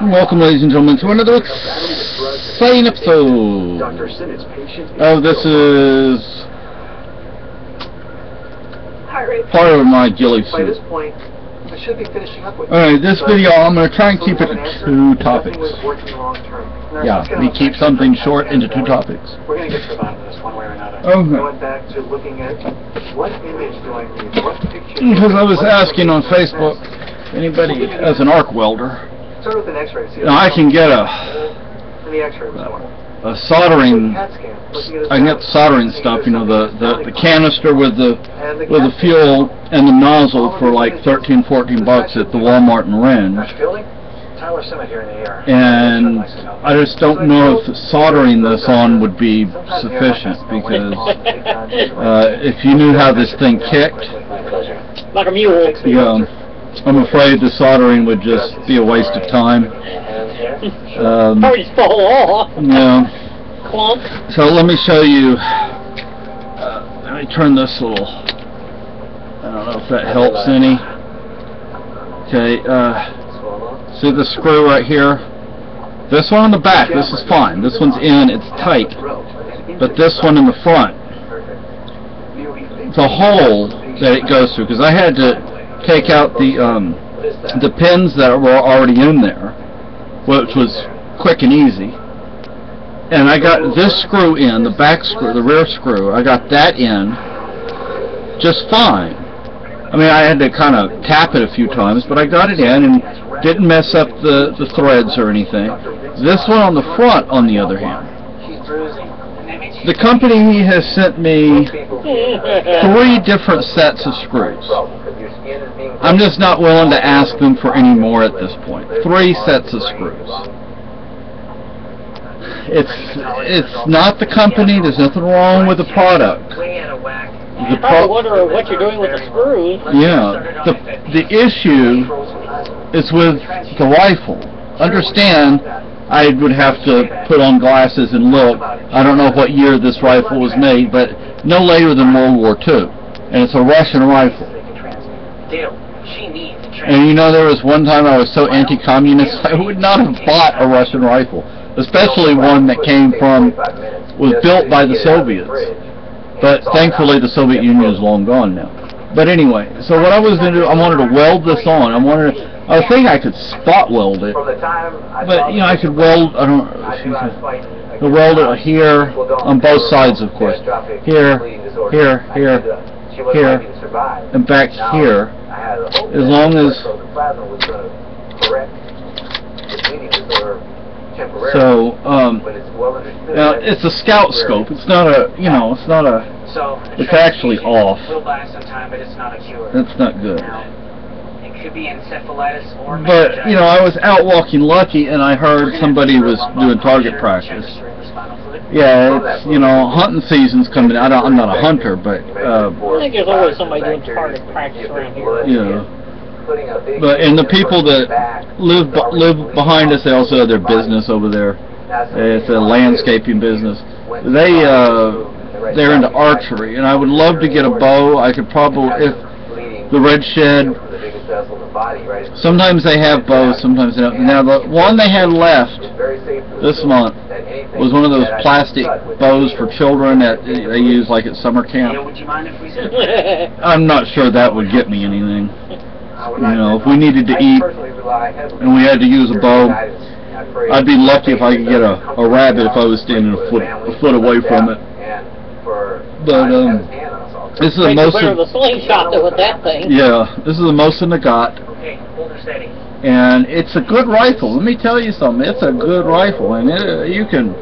Welcome, ladies and gentlemen, to another exciting episode. Oh, this is part of my ghillie suit. Alright, this video I'm going to try and keep it to 2 topics. Yeah, we keep something short into 2 topics. We're going to get to the bottom of this one way or another. Okay. Going back to looking at what image do I need, what picture. Because I was asking on Facebook, anybody as an arc welder. Start with an X-ray. Now I can get a soldering. I can get soldering stuff. You know, the canister with the fuel and the nozzle for like $13, $14 at the Walmart and Range. And I just don't know if soldering this on would be sufficient, because if you knew how this thing kicked, like a mule. Yeah, I'm afraid the soldering would just be a waste of time. Probably just fall off. Yeah. Clump. So let me show you. Let me turn this little. I don't know if that helps any. Okay. See the screw right here? This one on the back, this is fine. This one's in, it's tight. But this one in the front, the hole that it goes through, because I had to take out the pins that were already in there, which was quick and easy. And I got this screw in, the back screw, the rear screw, I got that in just fine. I mean, I had to kind of tap it a few times, but I got it in and didn't mess up the threads or anything. This one on the front, on the other hand, the company has sent me 3 different sets of screws. I'm just not willing to ask them for any more at this point. 3 sets of screws. It's not the company. There's nothing wrong with the product. I probably wonder what you're doing with the screws. Yeah, the issue is with the rifle. Understand, I would have to put on glasses and look. I don't know what year this rifle was made, but no later than World War II. And it's a Russian rifle. And you know, there was one time I was so anti-communist, I would not have bought a Russian rifle. Especially one that was built by the Soviets. But thankfully the Soviet Union is long gone now. But anyway, so what I was going to do, I wanted to weld this on. I was thinking I could spot weld it. But, you know, I could weld, I don't know, weld it here, on both sides, of course. Here, here, here, here, and back here. As long as... So, now it's a scout scope. It's not a, you know, it's not a, it's actually off. That's not good. It could be encephalitis or... But, you know, I was out walking Lucky and I heard somebody was doing target practice. Yeah, it's, you know, hunting season's coming. I'm not a hunter, but... I think there's always somebody doing target practice around here. Yeah. But and the people that live behind us, they also have their business over there. It's a landscaping business. They're into archery, and I would love to get a bow. I could probably, if the Red Shed. Sometimes they have bows, sometimes they don't. Now the one they had left this month was one of those plastic bows for children that they use like at summer camp. I'm not sure that would get me anything. You know, if we needed to eat and we had to use a bow, I'd be lucky if I could get a rabbit if I was standing a foot away from it. But this is the Mosin. The slingshot with that thing. Yeah, this is the Mosin Nagant, and it's a good rifle. Let me tell you something. It's a good rifle, and you can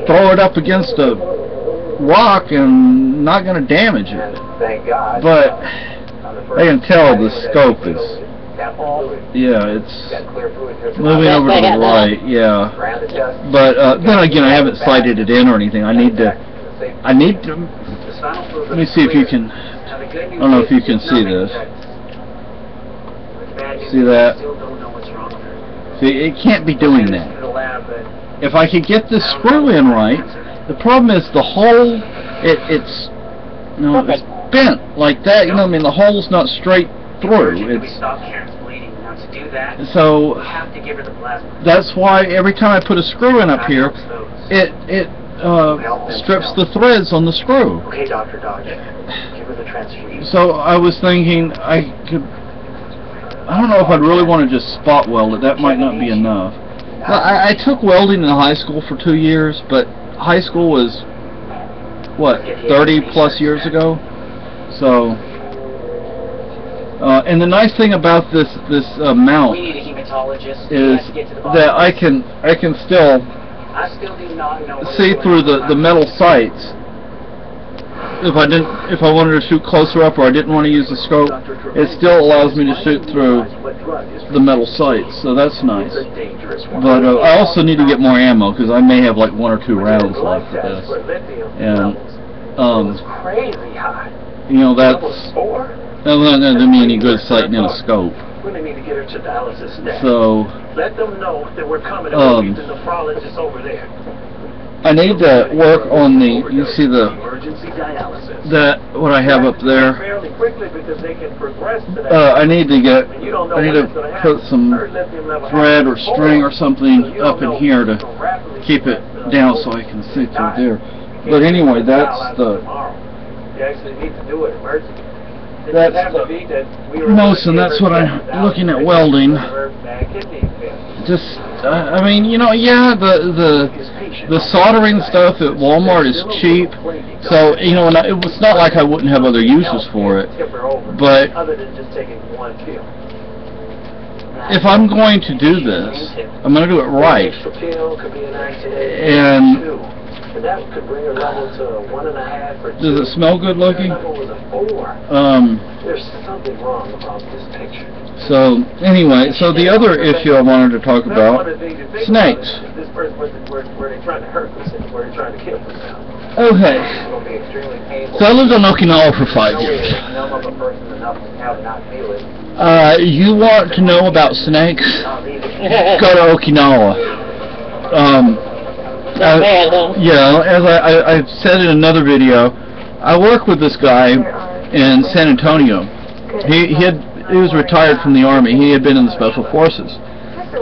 throw it up against a rock and not going to damage it. But I can tell the scope is, yeah, it's moving over to the right, yeah. But then again, I haven't sighted it in or anything. I need to, let me see if you can, I don't know if you can see this. See that? See, it can't be doing that. If I could get this screw in right, the problem is the hole, it's bent like that, you know what I mean? The hole's not straight through. It's want to do that, So we have to give her the plasma. that's why every time I put a screw in up here, it strips the threads on the screw. Okay, Dr. Dodge. Give her the transfusion. So I was thinking I don't know if I'd really want to just spot weld it. That might not be enough. Well, I took welding in high school for 2 years, but high school was, what, 30 plus years ago? So, and the nice thing about this mount We need a hematologist. is that I can still I still do not know see through the metal sights. If I wanted to shoot closer up, or I didn't want to use the scope, it still allows me to shoot through the metal sights, so that's nice. But I also need to get more ammo, because I may have like 1 or 2 rounds left for this. And Crazy high. you know, that's not going to do me any good sighting in a scope. We're gonna need to get her to dialysis next. So Let them know that we're coming and we're using the nephrologist over there. I need to work on the, you see Emergency dialysis. what I have up there. Fairly quickly because they can progress to that. I need to I need to put some thread or string or something up in here to keep it down so I can see through there. But anyway, that's the You actually need to do it emergency. Mosin. That's what I'm looking at welding. Just, I mean, you know, yeah, the soldering stuff at Walmart is cheap, so, you know, and it's not like I wouldn't have other uses for it, but if I'm going to do this, I'm going to do it right, and does it smell good looking? There's something wrong about this picture. So, anyway, so the other issue I wanted to talk about, snakes. Okay. So I lived on Okinawa for 5 years. You want to know about snakes? Go to Okinawa. Not bad, huh? Yeah, as I said in another video, I work with this guy in San Antonio. He was retired from the Army. He had been in the Special Forces.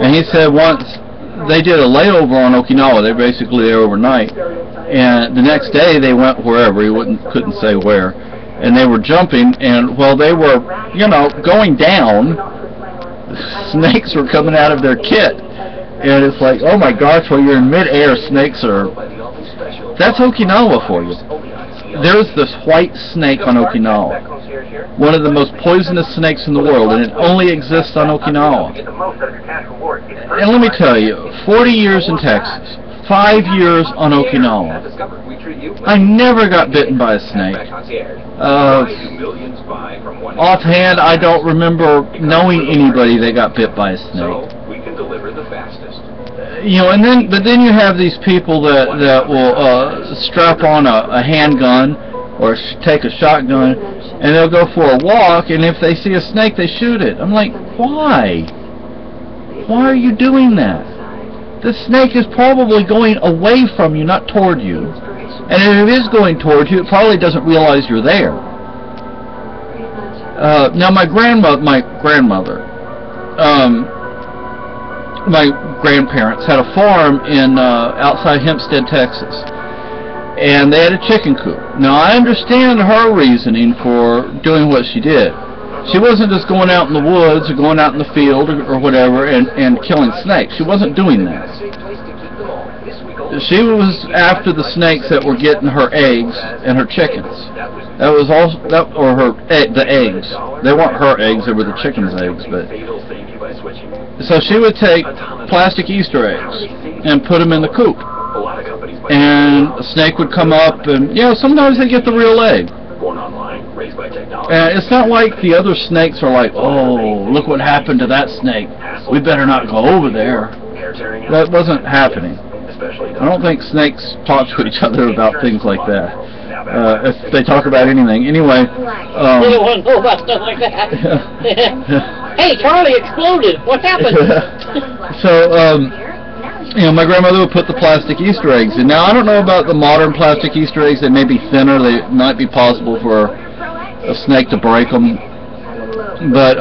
And he said once they did a layover on Okinawa, they were basically there overnight, and the next day they went wherever, he couldn't say where, and they were jumping, and while they were, you know, going down, snakes were coming out of their kit. And it's like, oh my gosh, while you're in mid-air, snakes are... That's Okinawa for you. There's this white snake on Okinawa. One of the most poisonous snakes in the world, and it only exists on Okinawa. And let me tell you, 40 years in Texas, 5 years on Okinawa. I never got bitten by a snake. Offhand, I don't remember knowing anybody that got bit by a snake. You know, but then you have these people that will strap on a handgun or take a shotgun, and they'll go for a walk, and if they see a snake, they shoot it. I'm like, why? Why are you doing that? The snake is probably going away from you, not toward you. And if it is going toward you, it probably doesn't realize you're there. Now, my grandparents had a farm in outside Hempstead, Texas, and they had a chicken coop. Now, I understand her reasoning for doing what she did. She wasn't just going out in the woods or going out in the field or whatever and killing snakes. She wasn't doing that. She was after the snakes that were getting her eggs and her chickens. That was also the eggs. They weren't her eggs; they were the chickens' eggs. But so she would take plastic Easter eggs and put them in the coop, and a snake would come up, and you know, sometimes they get the real egg. And it's not like the other snakes are like, oh, look what happened to that snake, we better not go over there. That wasn't happening. I don't think snakes talk to each other about things like that. If they talk about anything. Anyway. You don't want to know about stuff like that. Hey, Charlie exploded. What happened? So, you know, my grandmother would put the plastic Easter eggs in. Now, I don't know about the modern plastic Easter eggs. They may be thinner. They might be possible for a snake to break them. But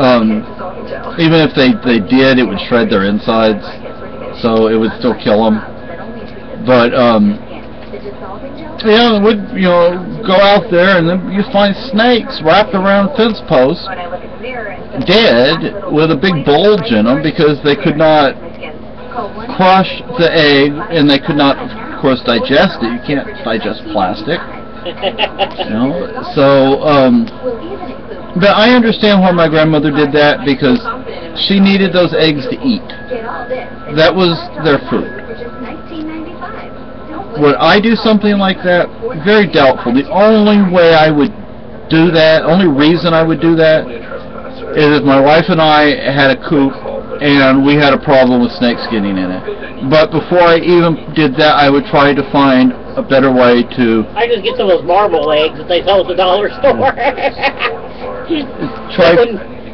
Even if they did, it would shred their insides, so it would still kill them. But yeah, would go out there and then you find snakes wrapped around fence posts, dead with a big bulge in them because they could not crush the egg and they could not, of course, digest it. You can't digest plastic. So but I understand why my grandmother did that, because she needed those eggs to eat. That was their food. Would I do something like that? Very doubtful. The only way I would do that, only reason I would do that, is if my wife and I had a coop and we had a problem with snakes getting in it. But before I even did that, I would try to find a better way to... I just get some of those marble eggs that they sell at the dollar store.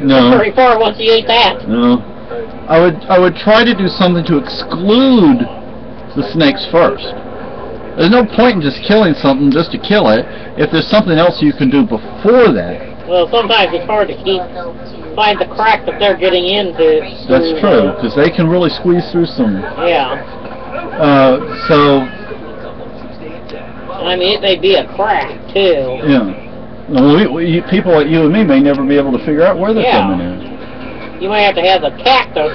No. Very far once you ate that. No. I would try to do something to exclude the snakes first. There's no point in just killing something just to kill it if there's something else you can do before that. Well, sometimes it's hard to find the crack that they're getting into. That's true, because they can really squeeze through some. Yeah. So. I mean, it may be a crack too. Yeah. Well, people like you and me may never be able to figure out where they're coming in. You might have to have the cat to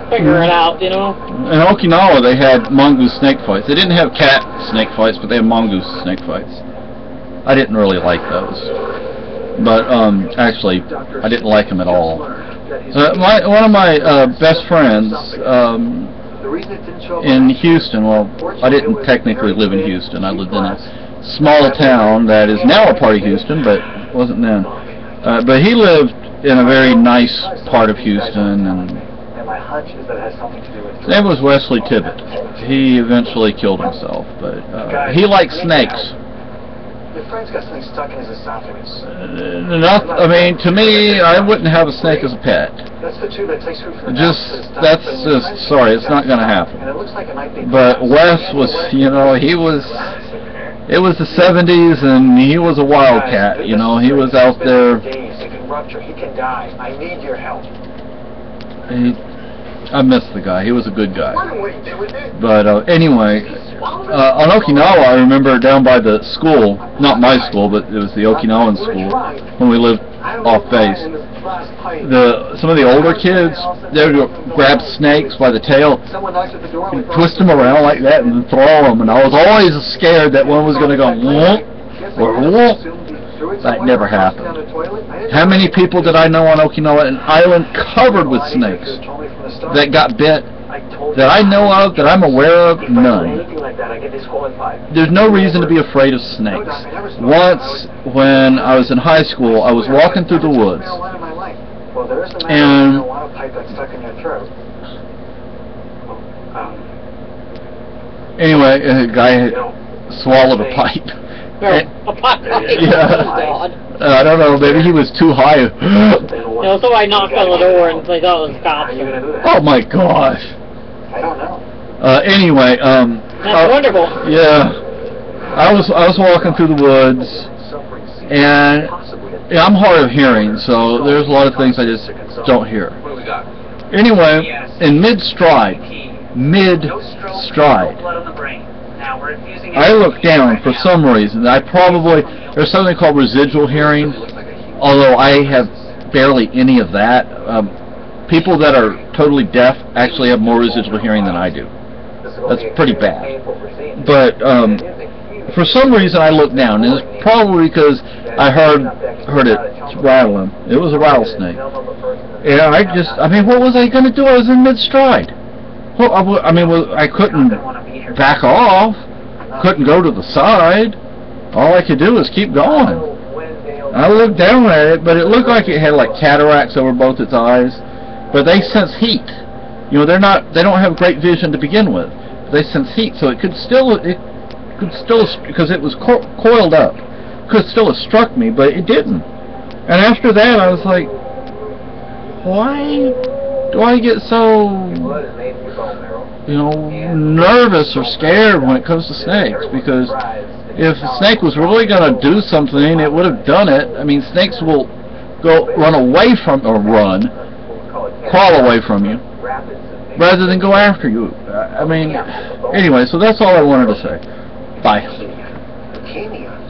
figure it out, In Okinawa, they had mongoose snake fights. They didn't have cat snake fights, but they had mongoose snake fights. I didn't really like those. But actually, I didn't like them at all. One of my best friends in Houston, well, I didn't technically live in Houston. I lived in a small town that is now a part of Houston, but wasn't then. But he lived in a very nice part of Houston, and his name was Wesley Tibbet. He eventually killed himself, but he liked snakes. Your friend's got something stuck in his esophagus. I mean, to me, I wouldn't have a snake as a pet. That's the tube that takes food from sorry, it's not going to happen. And it looks like it might be. But Wes was, it was the 70s, and he was a wildcat, He was out there. It can rupture, he can die. I need your help. I miss the guy. He was a good guy. But anyway, on Okinawa, I remember down by the school, not my school, but it was the Okinawan school, when we lived off base. Some of the older kids, they would grab snakes by the tail, and twist them around like that, and throw them. And I was always scared that one was going to go whoop or whoop. That never happened. How many people did I know on Okinawa, an island covered with snakes, that got bit, that I know of, that I'm aware of? None. There's no reason to be afraid of snakes. Once, when I was in high school, I was walking through the woods, and anyway, a guy had swallowed a pipe. I don't know, maybe he was too high. Somebody knocked on the door and they thought it was cops. Oh my gosh. I don't know. Anyway, that's wonderful. Yeah. I was walking through the woods, and I'm hard of hearing, so there's a lot of things I just don't hear. Anyway, in mid-stride, I looked down for some reason. There's something called residual hearing, although I have barely any of that. People that are totally deaf actually have more residual hearing than I do. That's pretty bad. But for some reason I looked down, and it's probably because I heard it rattling. It was a rattlesnake. And what was I going to do? I was in mid-stride. Well, I couldn't back off. Couldn't go to the side. All I could do was keep going. I looked down at it, but it looked like it had like cataracts over both its eyes. But they sense heat. They don't have great vision to begin with. They sense heat, so it could still, because it was coiled up, could still have struck me, but it didn't. And after that, I was like, why do I get so, nervous or scared when it comes to snakes? Because if a snake was really going to do something, it would have done it. I mean, snakes will run away from, or run, crawl away from you rather than go after you. I mean, anyway, so that's all I wanted to say. Bye. Leukemia.